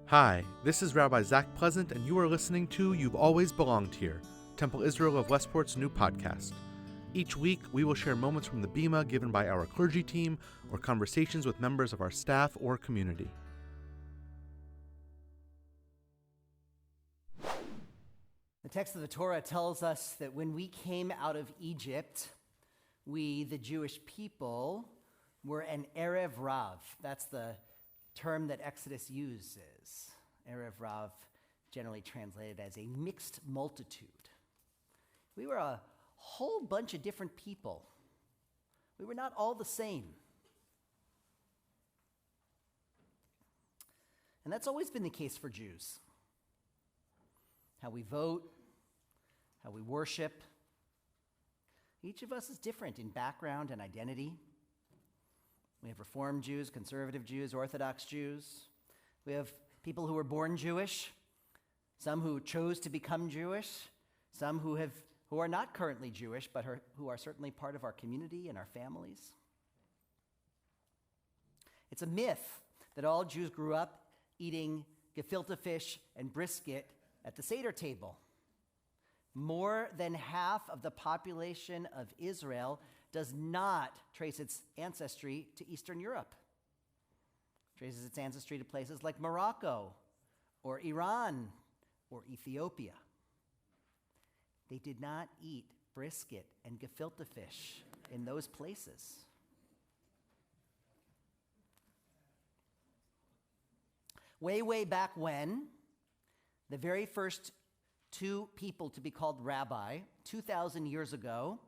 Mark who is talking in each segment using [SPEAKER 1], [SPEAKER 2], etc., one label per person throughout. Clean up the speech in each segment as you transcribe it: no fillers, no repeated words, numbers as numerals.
[SPEAKER 1] Hi, this is Rabbi Zach Pleasant, and you are listening to You've Always Belonged Here, Temple Israel of Westport's new podcast. Each week, we will share moments from the Bima given by our clergy team or conversations with members of our staff or community.
[SPEAKER 2] The text of the Torah tells us that when we came out of Egypt, we, the Jewish people, were an Erev Rav. That's the term that Exodus uses. Erev Rav, generally translated as a mixed multitude. We were a whole bunch of different people. We were not all the same. And that's always been the case for Jews. How we vote, how we worship. Each of us is different in background and identity. We have Reformed Jews, conservative Jews, Orthodox Jews. We have people who were born Jewish, some who chose to become Jewish, some who are not currently Jewish, but who are certainly part of our community and our families. It's a myth that all Jews grew up eating gefilte fish and brisket at the Seder table. More than half of the population of Israel does not trace its ancestry to Eastern Europe. It traces its ancestry to places like Morocco or Iran or Ethiopia. They did not eat brisket and gefilte fish in those places. Way back when, the very first two people to be called rabbi, 2,000 years ago,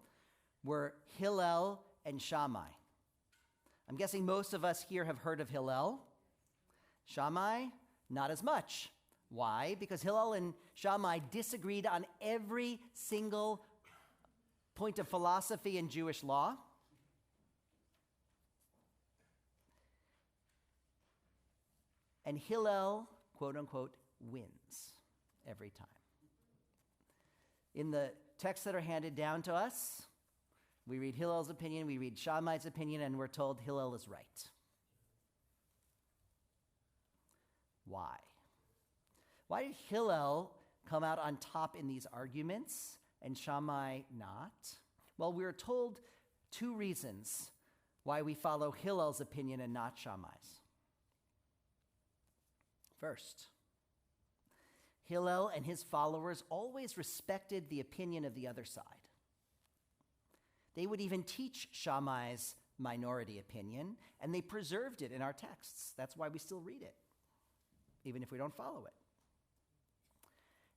[SPEAKER 2] were Hillel and Shammai. I'm guessing most of us here have heard of Hillel. Shammai, not as much. Why? Because Hillel and Shammai disagreed on every single point of philosophy in Jewish law. And Hillel, quote unquote, wins every time. In the texts that are handed down to us, we read Hillel's opinion, we read Shammai's opinion, and we're told Hillel is right. Why? Why did Hillel come out on top in these arguments and Shammai not? Well, we're told two reasons why we follow Hillel's opinion and not Shammai's. First, Hillel and his followers always respected the opinion of the other side. They would even teach Shammai's minority opinion, and they preserved it in our texts. That's why we still read it, even if we don't follow it.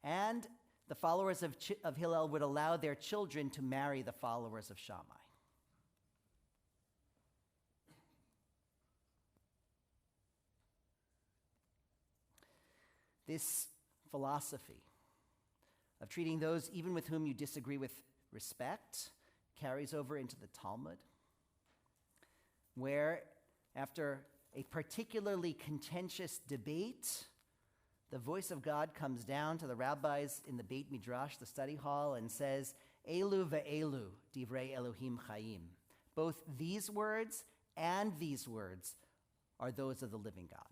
[SPEAKER 2] And the followers of Hillel would allow their children to marry the followers of Shammai. This philosophy of treating those even with whom you disagree with respect carries over into the Talmud, where after a particularly contentious debate, the voice of God comes down to the rabbis in the Beit Midrash, the study hall, and says, Elu ve'elu, divrei Elohim chayim. Both these words and these words are those of the living God.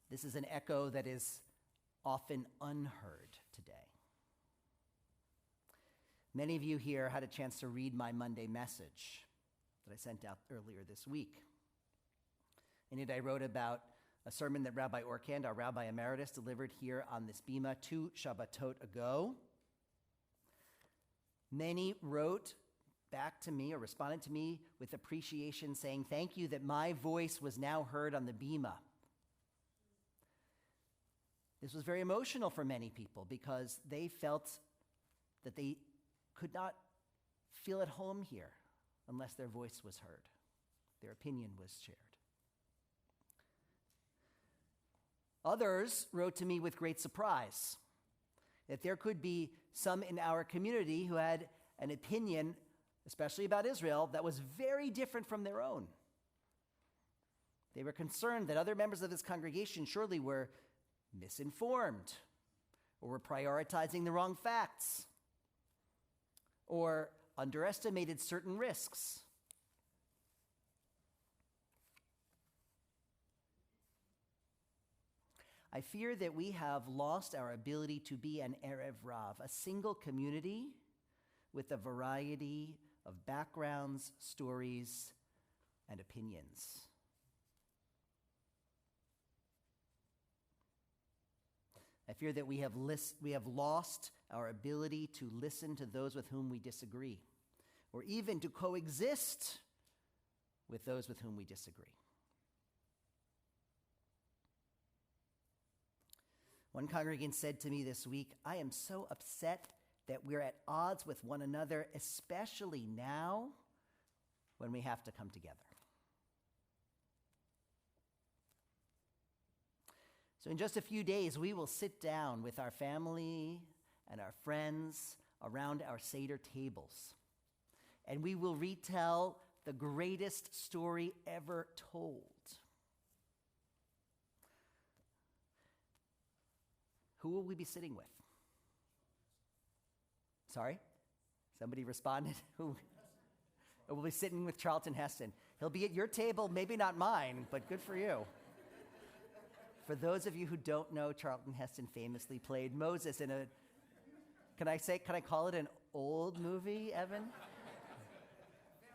[SPEAKER 2] This is an echo that is often unheard today. Many of you here had a chance to read my Monday message that I sent out earlier this week. In it, I wrote about a sermon that Rabbi Orkand, our Rabbi Emeritus, delivered here on this Bima 2 Shabbatot ago. Many wrote back to me or responded to me with appreciation, saying, "Thank you that my voice was now heard on the Bima." This was very emotional for many people because they felt that they could not feel at home here unless their voice was heard, their opinion was shared. Others wrote to me with great surprise that there could be some in our community who had an opinion, especially about Israel, that was very different from their own. They were concerned that other members of this congregation surely were misinformed, or were prioritizing the wrong facts, or underestimated certain risks. I fear that we have lost our ability to be an Erev Rav, a single community with a variety of backgrounds, stories, and opinions. I fear that we have lost our ability to listen to those with whom we disagree, or even to coexist with those with whom we disagree. One congregant said to me this week, "I am so upset that we're at odds with one another, especially now when we have to come together." So in just a few days, we will sit down with our family and our friends around our Seder tables, and we will retell the greatest story ever told. Who will we be sitting with? Sorry? Somebody responded? Who? We'll be sitting with Charlton Heston. He'll be at your table, maybe not mine, but good for you. For those of you who don't know, Charlton Heston famously played Moses in a, can I call it an old movie, Evan?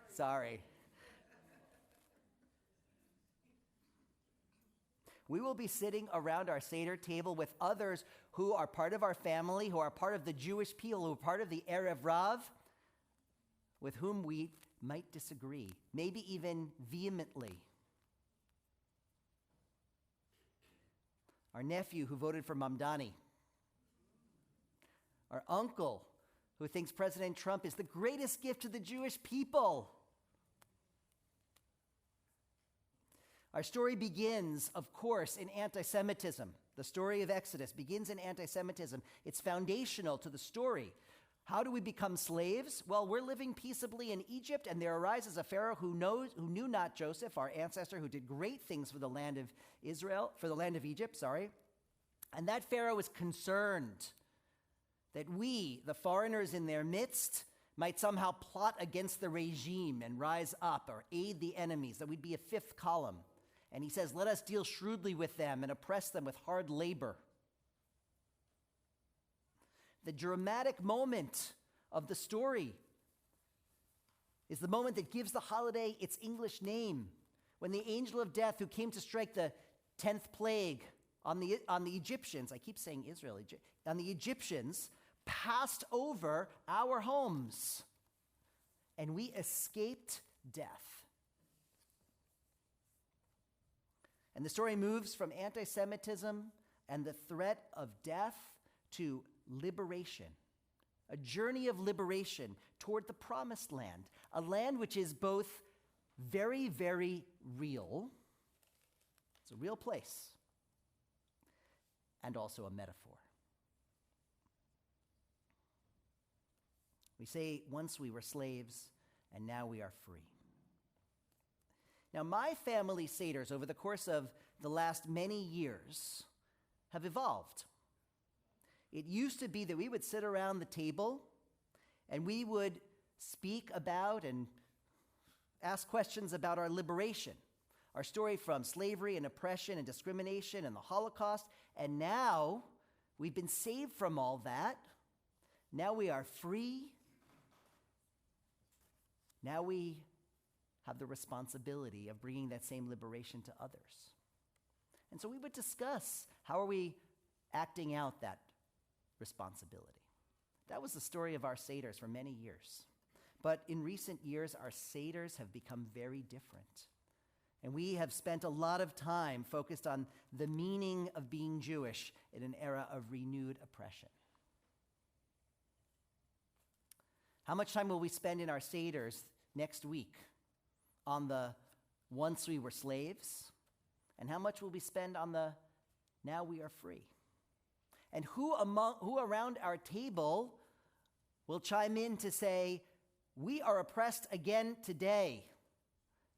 [SPEAKER 2] Sorry. We will be sitting around our Seder table with others who are part of our family, who are part of the Jewish people, who are part of the Erev Rav, with whom we might disagree, maybe even vehemently. Our nephew who voted for Mamdani. Our uncle who thinks President Trump is the greatest gift to the Jewish people. Our story begins, of course, in anti-Semitism. The story of Exodus begins in anti-Semitism. It's foundational to the story. How do we become slaves? Well, we're living peaceably in Egypt, and there arises a Pharaoh who knew not Joseph, our ancestor, who did great things for the land of Egypt. And that Pharaoh was concerned that we, the foreigners in their midst, might somehow plot against the regime and rise up or aid the enemies, that we'd be a fifth column. And he says, let us deal shrewdly with them and oppress them with hard labor. The dramatic moment of the story is the moment that gives the holiday its English name, when the angel of death who came to strike the 10th plague on the Egyptians, I keep saying Israel, on the Egyptians, passed over our homes, and we escaped death. And the story moves from anti-Semitism and the threat of death to liberation, a journey of liberation toward the promised land, a land which is both very, very real, it's a real place, and also a metaphor. We say, once we were slaves, and now we are free. Now, my family Seders over the course of the last many years have evolved. It used to be that we would sit around the table and we would speak about and ask questions about our liberation, our story from slavery and oppression and discrimination and the Holocaust. And now we've been saved from all that. Now we are free. Now we have the responsibility of bringing that same liberation to others. And so we would discuss, how are we acting out that responsibility? That was the story of our Seders for many years. But in recent years, our Seders have become very different. And we have spent a lot of time focused on the meaning of being Jewish in an era of renewed oppression. How much time will we spend in our Seders next week on the once we were slaves? And how much will we spend on the now we are free? And who around our table will chime in to say, we are oppressed again today.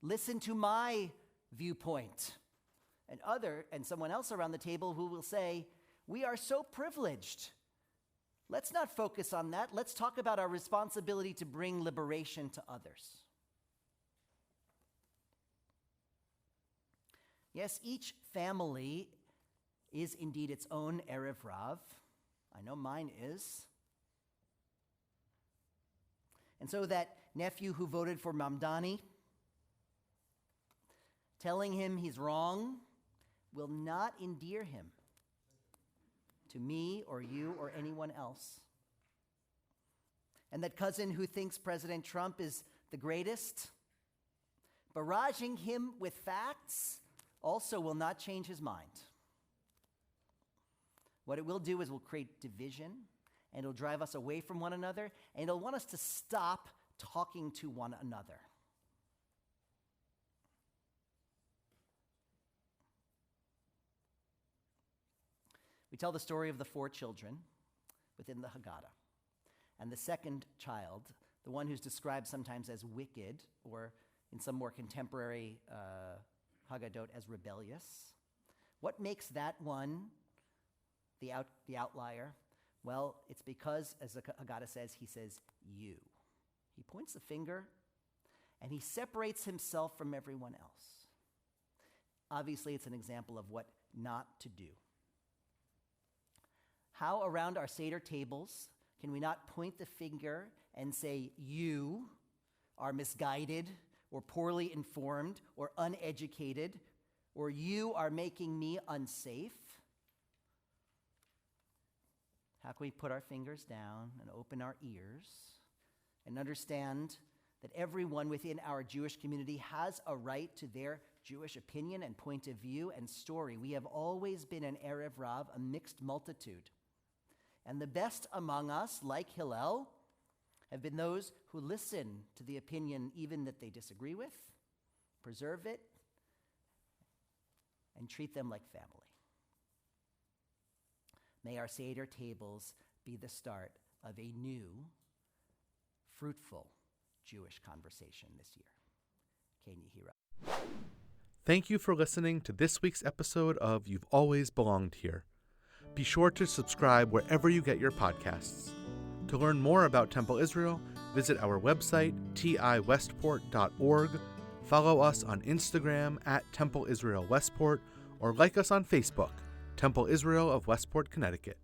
[SPEAKER 2] Listen to my viewpoint. And someone else around the table who will say, we are so privileged. Let's not focus on that. Let's talk about our responsibility to bring liberation to others. Yes, each family is indeed its own Erev Rav. I know mine is. And so that nephew who voted for Mamdani, telling him he's wrong will not endear him to me or you or anyone else. And that cousin who thinks President Trump is the greatest, barraging him with facts also will not change his mind. What it will do is will create division, and it'll drive us away from one another, and it'll want us to stop talking to one another. We tell the story of the 4 children within the Haggadah. And the second child, the one who's described sometimes as wicked, or in some more contemporary Haggadot as rebellious. What makes that one the outlier? Well, it's because, as the Haggadah says, he says, you. He points the finger, and he separates himself from everyone else. Obviously, it's an example of what not to do. How around our Seder tables can we not point the finger and say, you are misguided or poorly informed or uneducated, or you are making me unsafe? How can we put our fingers down and open our ears and understand that everyone within our Jewish community has a right to their Jewish opinion and point of view and story? We have always been an Erev Rav, a mixed multitude. And the best among us, like Hillel, have been those who listen to the opinion even that they disagree with, preserve it, and treat them like family. May our Seder tables be the start of a new, fruitful Jewish conversation this year. Ken Yehira.
[SPEAKER 1] Thank you for listening to this week's episode of You've Always Belonged Here. Be sure to subscribe wherever you get your podcasts. To learn more about Temple Israel, visit our website, tiwestport.org, follow us on Instagram at Temple Israel Westport, or like us on Facebook, Temple Israel of Westport, Connecticut.